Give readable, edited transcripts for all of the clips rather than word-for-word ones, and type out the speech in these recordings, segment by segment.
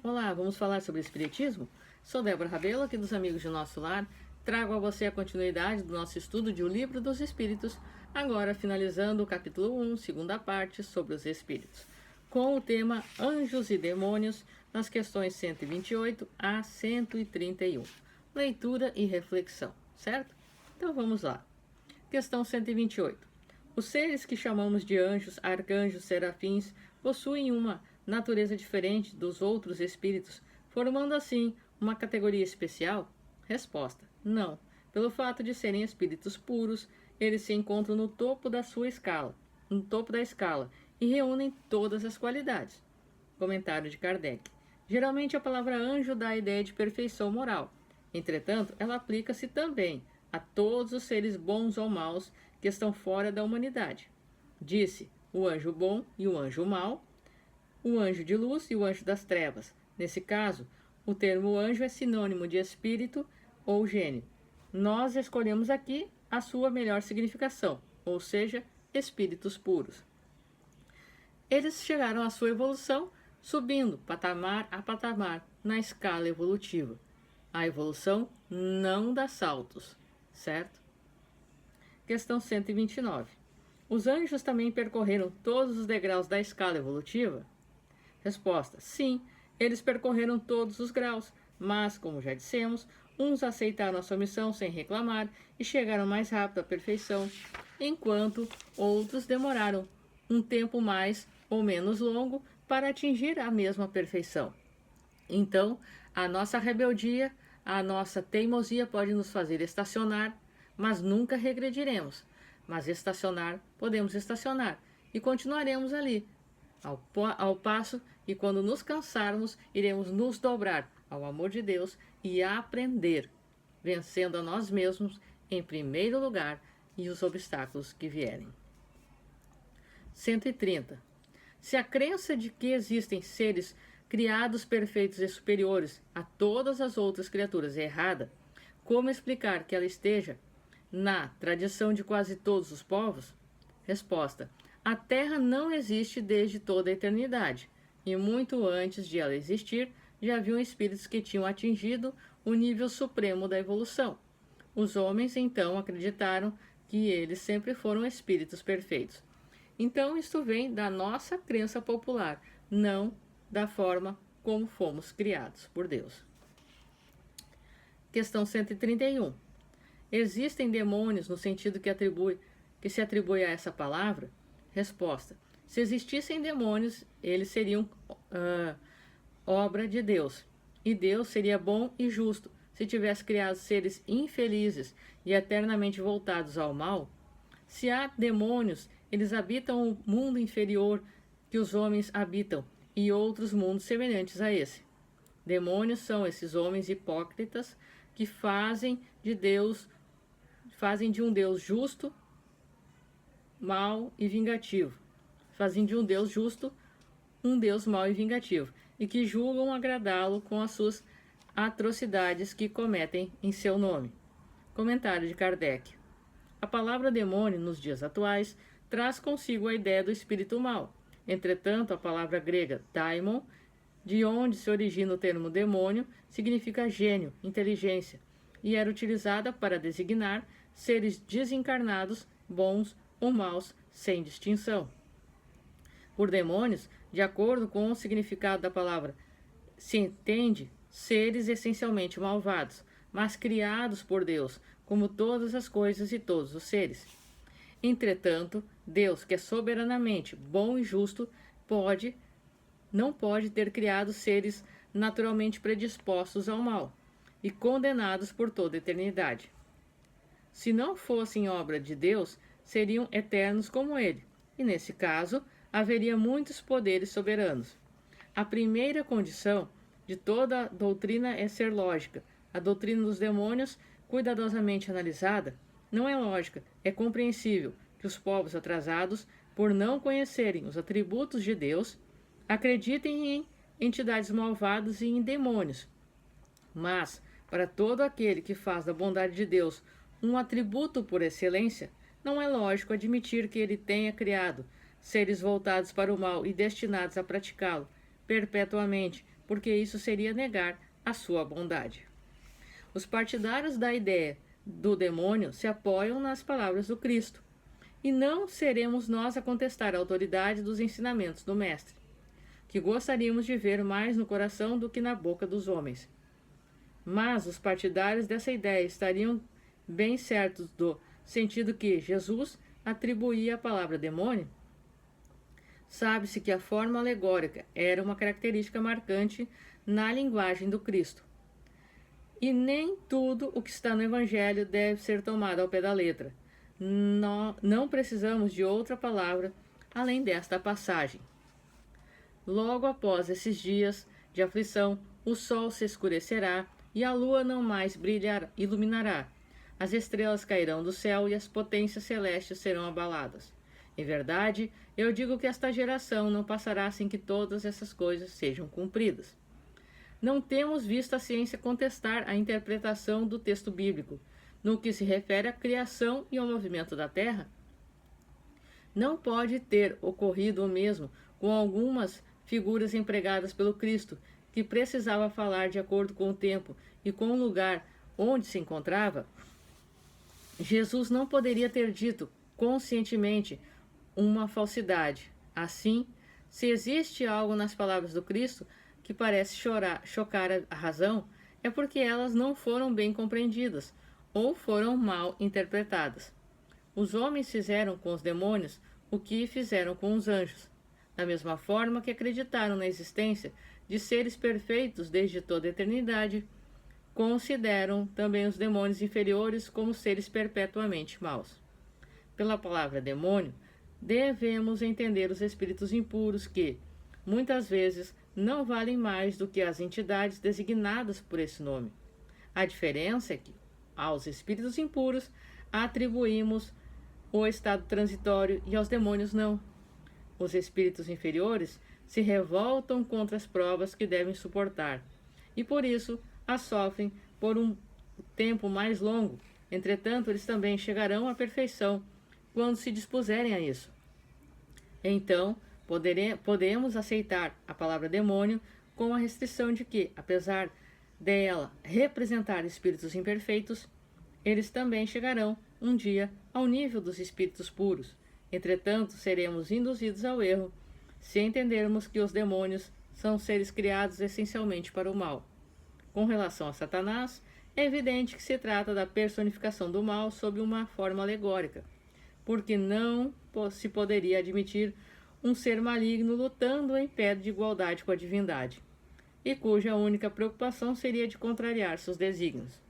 Olá, vamos falar sobre Espiritismo? Sou Débora Rabelo, aqui dos Amigos de Nosso Lar. Trago a você a continuidade do nosso estudo de O Livro dos Espíritos, agora finalizando o capítulo 1, segunda parte, sobre os Espíritos, com o tema Anjos e Demônios, nas questões 128 a 131. Leitura e reflexão, certo? Então vamos lá. Questão 128. Os seres que chamamos de anjos, arcanjos, serafins, possuem uma natureza diferente dos outros espíritos, formando assim uma categoria especial? Resposta: não. Pelo fato de serem espíritos puros, eles se encontram no topo da sua escala, e reúnem todas as qualidades. Comentário de Kardec. Geralmente a palavra anjo dá a ideia de perfeição moral. Entretanto, ela aplica-se também a todos os seres bons ou maus que estão fora da humanidade. Disse o anjo bom e o anjo mau, o anjo de luz e o anjo das trevas. Nesse caso, o termo anjo é sinônimo de espírito ou gênio. Nós escolhemos aqui a sua melhor significação, ou seja, espíritos puros. Eles chegaram à sua evolução subindo patamar a patamar na escala evolutiva. A evolução não dá saltos, certo? Questão 129. Os anjos também percorreram todos os degraus da escala evolutiva? Resposta: sim, eles percorreram todos os graus, mas, como já dissemos, uns aceitaram a sua missão sem reclamar e chegaram mais rápido à perfeição, enquanto outros demoraram um tempo mais ou menos longo para atingir a mesma perfeição. Então, a nossa rebeldia, a nossa teimosia pode nos fazer estacionar, mas nunca regrediremos. Mas estacionar, podemos estacionar e continuaremos ali, ao passo que quando nos cansarmos, iremos nos dobrar ao amor de Deus e aprender, vencendo a nós mesmos em primeiro lugar e os obstáculos que vierem. 130. Se a crença de que existem seres criados perfeitos e superiores a todas as outras criaturas é errada, como explicar que ela esteja na tradição de quase todos os povos? Resposta: a Terra não existe desde toda a eternidade, e muito antes de ela existir, já haviam espíritos que tinham atingido o nível supremo da evolução. Os homens, então, acreditaram que eles sempre foram espíritos perfeitos. Então, isto vem da nossa crença popular, não da forma como fomos criados por Deus. Questão 131. Existem demônios no sentido que se atribui a essa palavra? Resposta: se existissem demônios, eles seriam obra de Deus. E Deus seria bom e justo se tivesse criado seres infelizes e eternamente voltados ao mal. Se há demônios, eles habitam o mundo inferior que os homens habitam e outros mundos semelhantes a esse. Demônios são esses homens hipócritas que fazem de um Deus justo, mau e vingativo. Fazem de um Deus justo um Deus mau e vingativo, e que julgam agradá-lo com as suas atrocidades que cometem em seu nome. Comentário de Kardec. A palavra demônio, nos dias atuais, traz consigo a ideia do espírito mau. Entretanto, a palavra grega daimon, de onde se origina o termo demônio, significa gênio, inteligência, e era utilizada para designar seres desencarnados, bons ou maus, sem distinção. Por demônios, de acordo com o significado da palavra, se entende seres essencialmente malvados, mas criados por Deus, como todas as coisas e todos os seres. Entretanto, Deus, que é soberanamente bom e justo, não pode ter criado seres naturalmente predispostos ao mal e condenados por toda a eternidade. Se não fossem obra de Deus, seriam eternos como ele, e nesse caso, haveria muitos poderes soberanos. A primeira condição de toda a doutrina é ser lógica. A doutrina dos demônios, cuidadosamente analisada, não é lógica, é compreensível que os povos atrasados, por não conhecerem os atributos de Deus, acreditem em entidades malvadas e em demônios. Mas, para todo aquele que faz da bondade de Deus um atributo por excelência, não é lógico admitir que ele tenha criado seres voltados para o mal e destinados a praticá-lo perpetuamente porque isso seria negar a sua bondade. Os partidários da ideia do demônio se apoiam nas palavras do Cristo, e não seremos nós a contestar a autoridade dos ensinamentos do Mestre, que gostaríamos de ver mais no coração do que na boca dos homens. Mas os partidários dessa ideia estariam bem certos do sentido que Jesus atribuía à palavra demônio. Sabe-se que a forma alegórica era uma característica marcante na linguagem do Cristo. E nem tudo o que está no Evangelho deve ser tomado ao pé da letra. Não precisamos de outra palavra além desta passagem. Logo após esses dias de aflição, o sol se escurecerá e a lua não mais iluminará. As estrelas cairão do céu e as potências celestes serão abaladas. Em verdade, eu digo que esta geração não passará sem que todas essas coisas sejam cumpridas. Não temos visto a ciência contestar a interpretação do texto bíblico, no que se refere à criação e ao movimento da Terra. Não pode ter ocorrido o mesmo com algumas figuras empregadas pelo Cristo, que precisava falar de acordo com o tempo e com o lugar onde se encontrava. Jesus não poderia ter dito conscientemente uma falsidade. Assim, se existe algo nas palavras do Cristo que parece chocar a razão, é porque elas não foram bem compreendidas ou foram mal interpretadas. Os homens fizeram com os demônios o que fizeram com os anjos, da mesma forma que acreditaram na existência de seres perfeitos desde toda a eternidade. Consideram também os demônios inferiores como seres perpetuamente maus. Pela palavra demônio, devemos entender os espíritos impuros que, muitas vezes, não valem mais do que as entidades designadas por esse nome. A diferença é que, aos espíritos impuros, atribuímos o estado transitório e aos demônios não. Os espíritos inferiores se revoltam contra as provas que devem suportar, e por isso as sofrem por um tempo mais longo. Entretanto, eles também chegarão à perfeição quando se dispuserem a isso. Então, podemos aceitar a palavra demônio com a restrição de que, apesar dela representar espíritos imperfeitos, eles também chegarão um dia ao nível dos espíritos puros. Entretanto, seremos induzidos ao erro se entendermos que os demônios são seres criados essencialmente para o mal. Com relação a Satanás, é evidente que se trata da personificação do mal sob uma forma alegórica, porque não se poderia admitir um ser maligno lutando em pé de igualdade com a divindade, e cuja única preocupação seria de contrariar seus desígnios.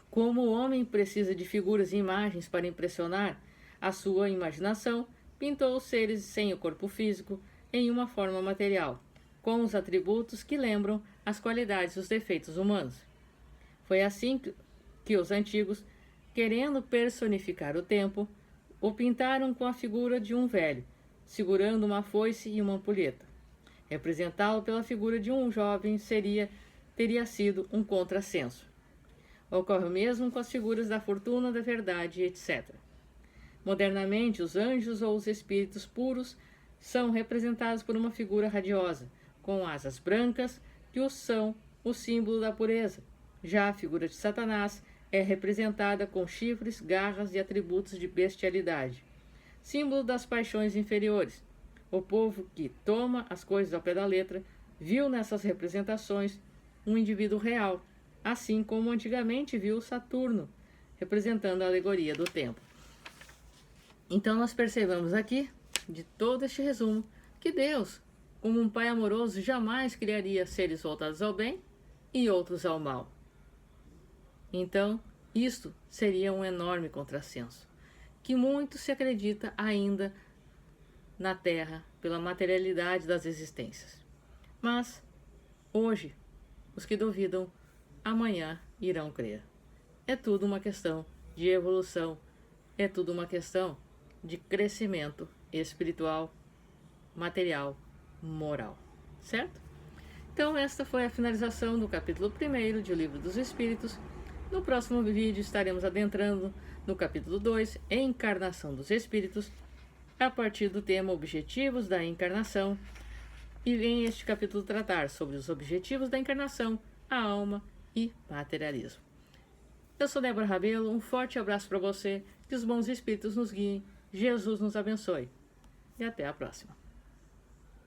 Como o homem precisa de figuras e imagens para impressionar a sua imaginação, pintou os seres sem o corpo físico em uma forma material, com os atributos que lembram as qualidades e os defeitos humanos. Foi assim que os antigos, querendo personificar o tempo, o pintaram com a figura de um velho, segurando uma foice e uma ampulheta. Representá-lo pela figura de um jovem teria sido um contrassenso. Ocorre o mesmo com as figuras da fortuna, da verdade, etc. Modernamente, os anjos ou os espíritos puros são representados por uma figura radiosa, com asas brancas, que são o símbolo da pureza. Já a figura de Satanás é representada com chifres, garras e atributos de bestialidade, símbolo das paixões inferiores. O povo que toma as coisas ao pé da letra viu nessas representações um indivíduo real, assim como antigamente viu Saturno, representando a alegoria do tempo. Então nós percebemos aqui, de todo este resumo, que Deus, como um pai amoroso, jamais criaria seres voltados ao bem e outros ao mal. Então, isto seria um enorme contrassenso, que muito se acredita ainda na Terra pela materialidade das existências. Mas, hoje, os que duvidam, amanhã irão crer. É tudo uma questão de evolução, é tudo uma questão de crescimento espiritual, material, moral, certo? Então esta foi a finalização do capítulo 1 de O Livro dos Espíritos. No próximo vídeo estaremos adentrando no capítulo 2, Encarnação dos Espíritos, a partir do tema Objetivos da Encarnação, e vem este capítulo tratar sobre os objetivos da encarnação, a alma e materialismo. Eu sou Débora Rabelo, um forte abraço para você, que os bons espíritos nos guiem, Jesus nos abençoe e até a próxima.